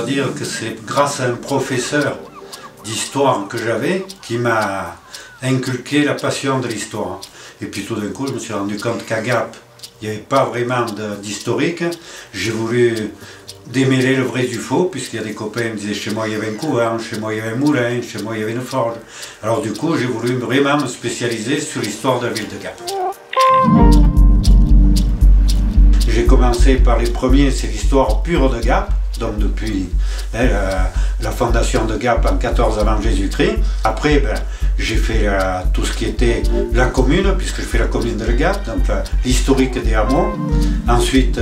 dire que c'est grâce à un professeur d'histoire que j'avais qui m'a inculqué la passion de l'histoire. Et puis tout d'un coup, je me suis rendu compte qu'à Gap, il n'y avait pas vraiment d'historique. J'ai voulu démêler le vrai du faux, puisqu'il y a des copains qui me disaient chez moi il y avait un couvent, chez moi il y avait un moulin, chez moi il y avait une forge. Alors du coup, j'ai voulu vraiment me spécialiser sur l'histoire de la ville de Gap. J'ai commencé par les premiers, c'est l'histoire pure de Gap, donc depuis la fondation de Gap en 14 avant Jésus-Christ. Après, j'ai fait tout ce qui était la commune, puisque je fais la commune de Gap, donc l'historique des hameaux. Ensuite,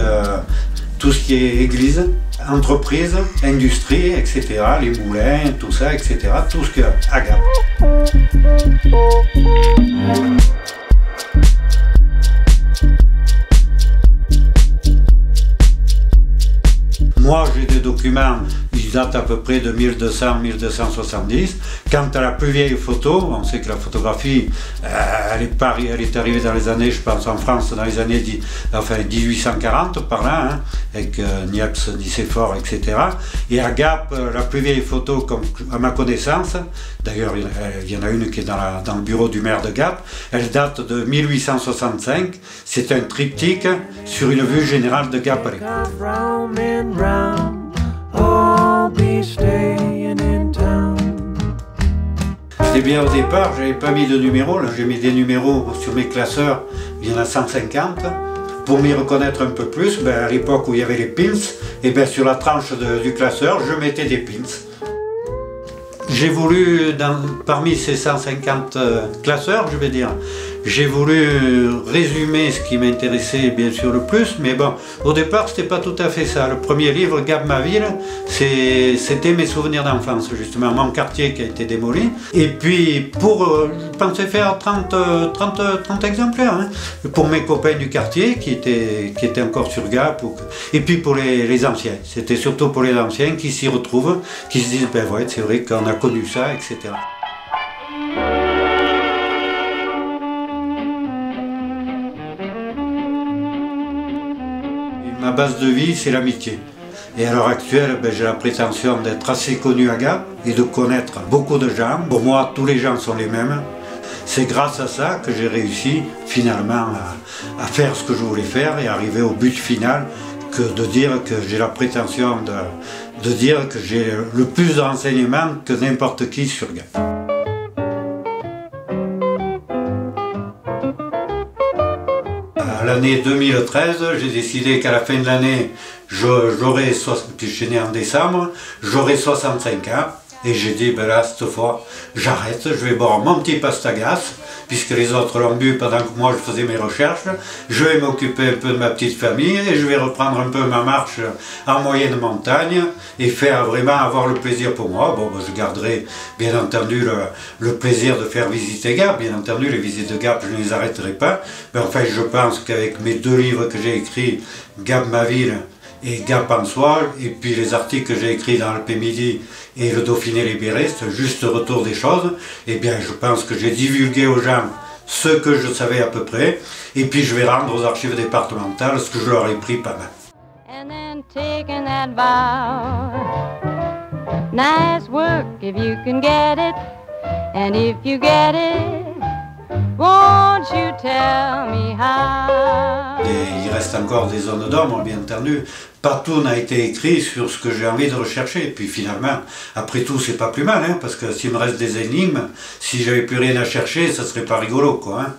tout ce qui est église, entreprise, industrie, etc., les moulins, tout ça, etc., tout ce qu'il y a à Gap. Moi, j'ai des documents, ils datent à peu près de 1200-1270. Quant à la plus vieille photo, on sait que la photographie, elle est arrivée dans les années, je pense en France, dans les années 1840 par là, hein, avec Niepce, Nicéphore, etc. Et à Gap, la plus vieille photo, à ma connaissance, d'ailleurs il y en a une qui est dans le bureau du maire de Gap, elle date de 1865. C'est un triptyque sur une vue générale de Gap. Eh bien au départ, j'avais pas mis de numéros, là j'ai mis des numéros sur mes classeurs, il y en a 150. Pour m'y reconnaître un peu plus, à l'époque où il y avait les pins, et sur la tranche du classeur, je mettais des pins. J'ai voulu, parmi ces 150 classeurs, je vais dire, j'ai voulu résumer ce qui m'intéressait bien sûr le plus, mais bon, au départ c'était pas tout à fait ça. Le premier livre, Gap ma ville, c'était mes souvenirs d'enfance, justement, mon quartier qui a été démoli. Et puis, je pensais faire 30 exemplaires, hein, pour mes copains du quartier qui étaient encore sur Gap, et puis pour les anciens. C'était surtout pour les anciens qui s'y retrouvent, qui se disent, ouais, c'est vrai qu'on a connu ça, etc. Ma base de vie, c'est l'amitié. Et à l'heure actuelle, j'ai la prétention d'être assez connu à Gap et de connaître beaucoup de gens. Pour moi, tous les gens sont les mêmes. C'est grâce à ça que j'ai réussi finalement à faire ce que je voulais faire et arriver au but final, que de dire que j'ai la prétention de dire que j'ai le plus de renseignements que n'importe qui sur Gap. L'année 2013, j'ai décidé qu'à la fin de l'année, je suis né en décembre, j'aurai 65 ans. Et j'ai dit, là, cette fois, j'arrête, je vais boire mon petit pastagas, puisque les autres l'ont bu pendant que moi je faisais mes recherches. Je vais m'occuper un peu de ma petite famille et je vais reprendre un peu ma marche en moyenne montagne et vraiment avoir le plaisir pour moi. Bon, je garderai bien entendu le plaisir de faire visiter Gap. Bien entendu, les visites de Gap, je ne les arrêterai pas. Mais enfin, je pense qu'avec mes 2 livres que j'ai écrits, Gap ma ville et Gap en soi, et puis les articles que j'ai écrits dans Alpes Midi et le Dauphiné libéré, c'est un juste retour des choses. Eh bien, je pense que j'ai divulgué aux gens ce que je savais à peu près, et puis je vais rendre aux archives départementales ce que je leur ai pris pas mal. And then taking that vow. Nice work if you can get it, and if you get it, won't you tell me how? Et il reste encore des zones d'ombre, bien entendu. Pas tout n'a été écrit sur ce que j'ai envie de rechercher. Et puis finalement, après tout, c'est pas plus mal, hein, parce que s'il me reste des énigmes, si j'avais plus rien à chercher, ça serait pas rigolo, quoi. Hein.